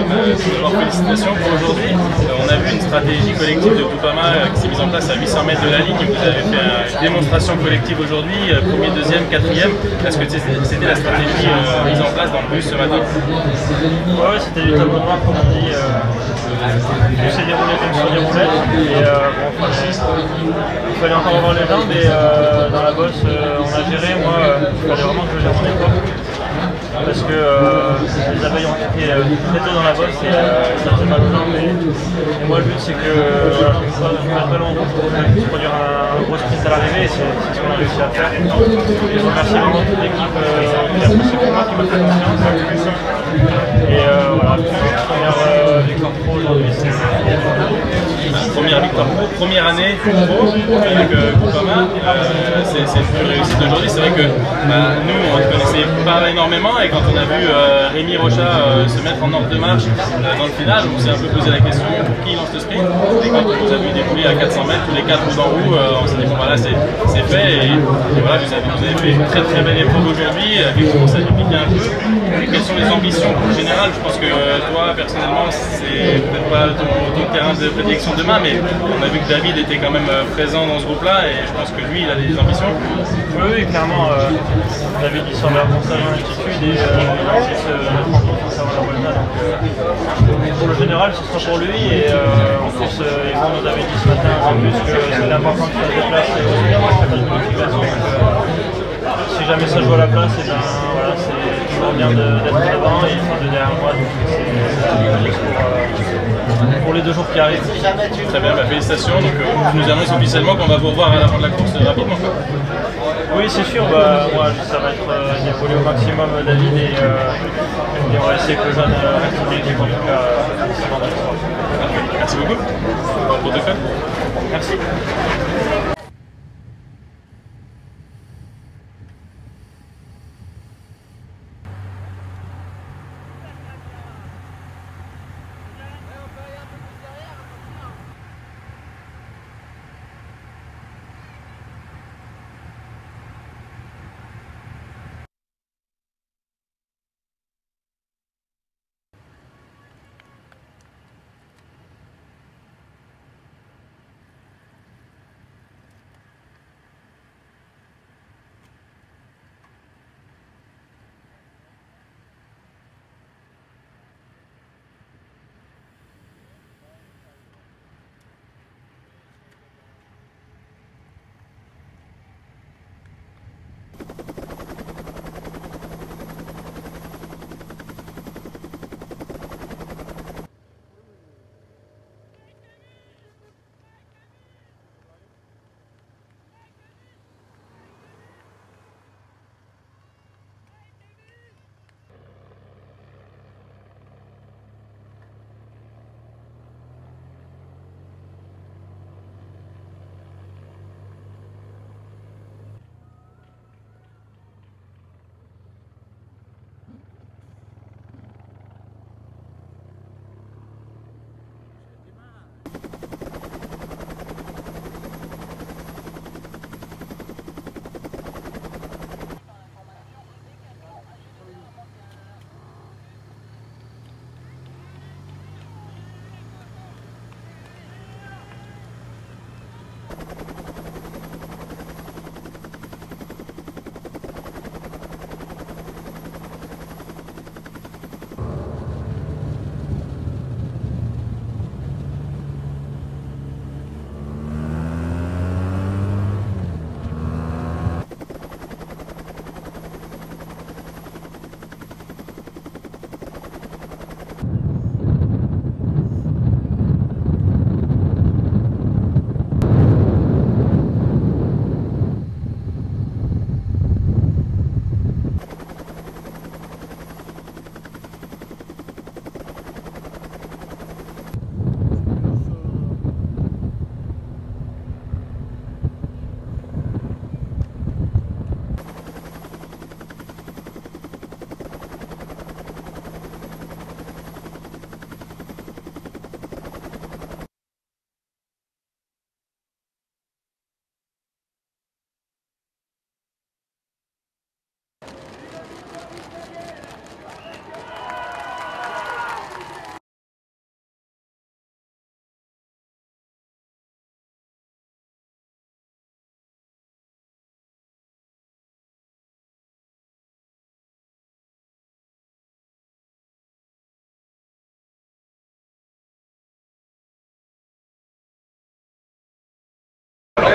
tout d'abord félicitations pour aujourd'hui. On a vu une stratégie collective de Groupama qui s'est mise en place à 800 mètres de la ligne. Vous avez fait une démonstration collective aujourd'hui, premier, deuxième, quatrième. Est-ce que c'était la stratégie mise en place dans le bus ce matin? Ouais, c'était du tableau noir comme on dit. Tout s'est déroulé comme sur des roulettes. Et bon, il fallait encore avoir les jambes et dans la bosse on a géré. Moi, il fallait vraiment que je gère mon époque. Parce que les abeilles ont attaqué très tôt dans la bosse et ça faisait mal aux jambes. Et moi, le but, c'est que voilà, je mette ballon en rouge pour produire un gros sprint à l'arrivée et c'est ce qu'on a réussi à faire. Et je remercie vraiment toute l'équipe qui a poussé pour moi, qui m'a fait confiance. Et voilà, première victoire pro aujourd'hui. Première victoire pro, première année pro avec Groupama. C'est plus réussi d'aujourd'hui. C'est vrai que nous, on ne te connaissait pas énormément et quand on a vu Rémi Rocha se mettre en ordre de marche dans le final, on s'est un peu posé la question pour qui lance le sprint. Et quand on nous a vu dérouler à 400 mètres, tous les 4 roues en roue, on s'est dit bon voilà, c'est fait. Et voilà, vous avez fait une très très belle épreuve aujourd'hui. Effectivement, ça nous pique un peu. Et quelles sont les ambitions en général? Je pense que toi, personnellement, c'est peut-être pas ton terrain de prédilection demain, mais on a vu que David était quand même présent dans ce groupe-là et je pense que lui, il a des ambitions. Oui, clairement, David il sort vers mon stage en altitude et il a aussi se mettre en confiance avant la Vuelta. Donc pour le général, ce sera pour lui et en plus, Yvon nous avait dit ce matin en plus que c'était important qu'il fasse des places et aussi moi je fais pas de motivation. Si jamais ça joue à la place, et ben, voilà, c'est toujours bien d'être devant et il sera de derrière moi. Donc c'est pour les 2 jours qui arrivent. Très bien, félicitations. Donc, tu nous annonces officiellement qu'on va vous revoir à la fin de la course rapidement. Oui, c'est sûr. Moi, ça va être d'épauler au maximum David et on va essayer que Jeanne reste en équipe en tout cas ce vendredi soir. Merci beaucoup. Bon protocole. Merci.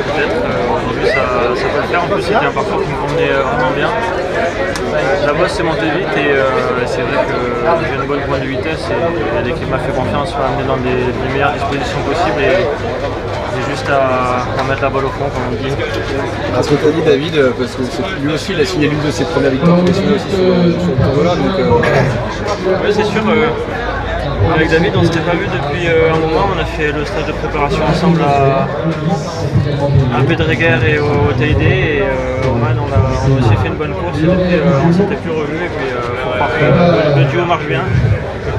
peut-être. Aujourd'hui ça peut le faire. En plus c'était un parcours qui me convenait vraiment bien. La bosse s'est montée vite et c'est vrai que j'ai une bonne pointe de vitesse et l'équipe m'a fait confiance, m'a amené dans des meilleures dispositions possibles et j'ai juste à mettre la balle au fond comme on dit. Ce que tu as dit David, parce que lui aussi il a signé l'une de ses premières victoires professionnelles aussi sur le tournoi. Oui c'est sûr. Avec David, on ne s'était pas vu depuis un moment. On a fait le stage de préparation ensemble à Pedreguer et au TID. Et au Man, on a aussi fait une bonne course. Et depuis, on ne s'était plus revus. Et puis, faut croire que le duo marche bien.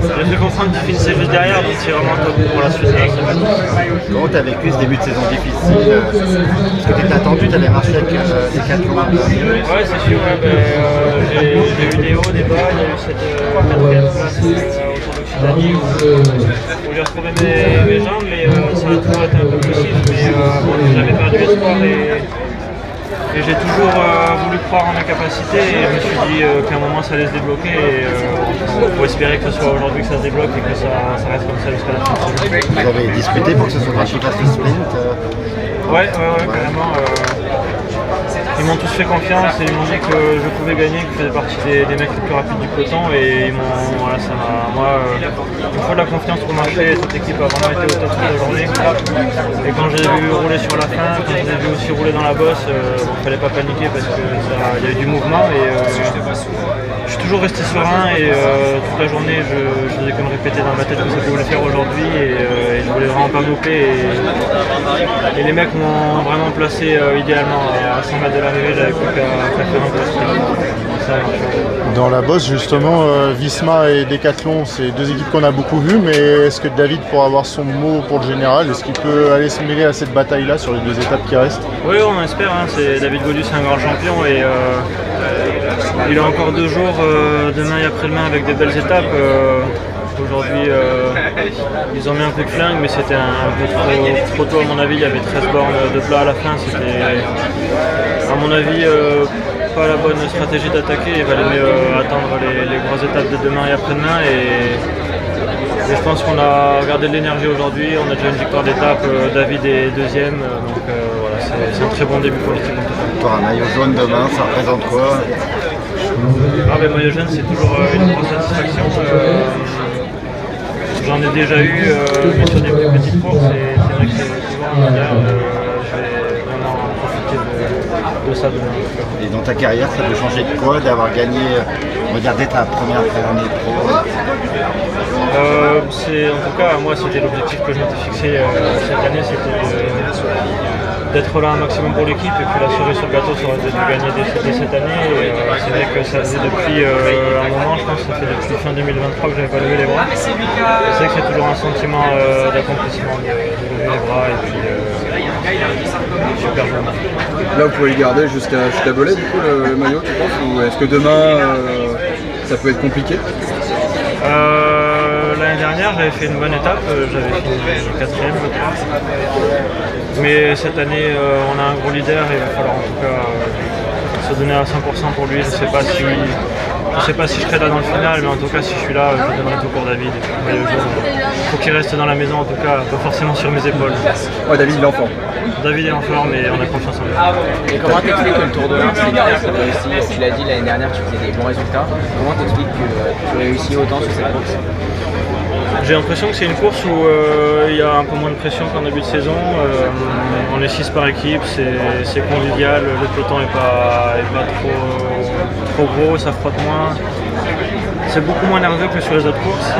J'ai fait comprendre qu'il finissait juste derrière, donc c'est vraiment top pour la suite. Comment tu as vécu ce début de saison difficile? Est-ce que tu étais attendu? Tu avais marché avec des 4 jours? Ouais, c'est sûr. J'ai eu des hauts, des bas. Il y a eu cette 4e place autour d'Occitanie où j'ai retrouvé mes jambes, mais ça a toujours été un peu poussif. Mais bon, j'ai jamais perdu espoir et j'ai toujours voulu croire en mes capacités et je me suis dit qu'à un moment ça allait se débloquer et il faut espérer que ce soit aujourd'hui que ça se débloque et que ça reste comme ça jusqu'à la fin. Vous avez discuté pour que ce soit un chiffre de sprint? Ouais, carrément. Ils m'ont tous fait confiance et ils m'ont dit que je pouvais gagner, que je faisais partie des mecs les plus rapides du peloton et ils m'ont, voilà, ça m'a, moi, il me faut de la confiance pour marcher. Cette équipe a vraiment été au top de la journée. Et quand j'ai vu rouler sur la fin, quand je les ai vu aussi rouler dans la bosse, il ne fallait pas paniquer parce qu'il y a eu du mouvement et je suis toujours resté serein et toute la journée je faisais que me répéter dans ma tête que ça pouvait le faire aujourd'hui et je voulais vraiment pas me louper et les mecs m'ont vraiment placé idéalement à 100 mètres de l'arrivée, j'avais plus qu'à faire un peu. Dans la bosse justement, Visma et Decathlon, c'est deux équipes qu'on a beaucoup vues, mais est-ce que David pourra avoir son mot pour le général? Est-ce qu'il peut aller se mêler à cette bataille-là sur les 2 étapes qui restent? Oui, on espère, hein. David Gaudu c'est un grand champion et il a encore 2 jours, demain et après-demain avec des belles étapes. Aujourd'hui, ils ont mis un coup de flingue, mais c'était un peu trop tôt à mon avis. Il y avait 13 bornes de plat à la fin. C'était, à mon avis, pas la bonne stratégie d'attaquer. Il valait mieux attendre les grosses étapes de demain et après-demain. Et je pense qu'on a gardé de l'énergie aujourd'hui. On a déjà une victoire d'étape. David est 2e. Donc voilà, c'est un très bon début pour l'équipe. Pour un maillot jaune demain, ça représente quoi? Le maillot jaune, c'est toujours une grosse satisfaction. J'en ai déjà eu mais sur des plus petites courses et c'est vrai que c'est toujours un honneur. Je vais vraiment profiter de ça demain. Et dans ta carrière, ça peut changer de quoi d'avoir gagné, on va dire, dès ta première année pro? En tout cas, moi, c'était l'objectif que je m'étais fixé cette année, c'était d'être là un maximum pour l'équipe et puis la cerise sur le gâteau ça aurait été de gagner dès cette année. C'est vrai que ça faisait depuis un moment, je pense que ça fait depuis fin 2023 que j'avais pas levé les bras. C'est vrai que c'est toujours un sentiment d'accomplissement de lever les bras et puis super joli. Là vous pouvez le garder jusqu'à Belay du coup le maillot tu penses, ou est-ce que demain ça peut être compliqué? L'année dernière j'avais fait une bonne étape, j'avais fini 4e. Mais cette année on a un gros leader et il va falloir en tout cas se donner à 100% pour lui. Je ne sais pas si je serai là dans le final, mais en tout cas si je suis là, je donnerai tout pour David. Il faut qu'il reste dans la maison en tout cas, pas forcément sur mes épaules. Ouais, David il est en forme. David est en forme mais on a confiance en lui. Et comment t'expliques que le Tour de l'Ain, c'est réussi? Tu l'as dit l'année dernière, tu faisais des bons résultats. Comment t'expliques que tu réussis autant sur cette course? J'ai l'impression que c'est une course où il y a un peu moins de pression qu'en début de saison. On est 6 par équipe, c'est convivial, le peloton n'est pas trop gros, ça frotte moins. C'est beaucoup moins nerveux que sur les autres courses.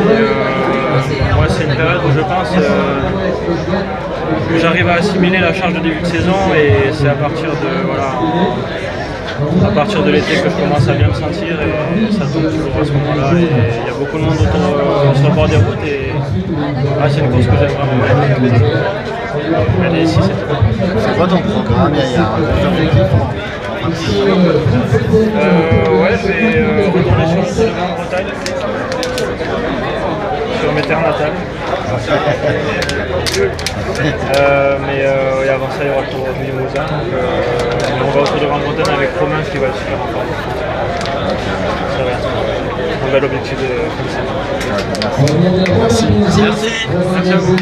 Moi, c'est une période où je pense que j'arrive à assimiler la charge de début de saison et c'est à partir de l'été que je commence à bien me sentir et ça tombe toujours à ce moment-là. Et il y a beaucoup de monde autour sur le bord des routes et c'est une course que j'aime vraiment. Allez, ici, c'est quoi ton programme? Il y a un objectif? Ouais, je vais retourner sur le Tour de l'Ain en Bretagne, sur mes terres natales. Mais avant ça, il y aura le Tour du Limousin. On va au Tour de Grande-Bretagne avec Romain qui va être super en forme. Ça va être un bel objectif de comme ça. Merci. Merci à vous.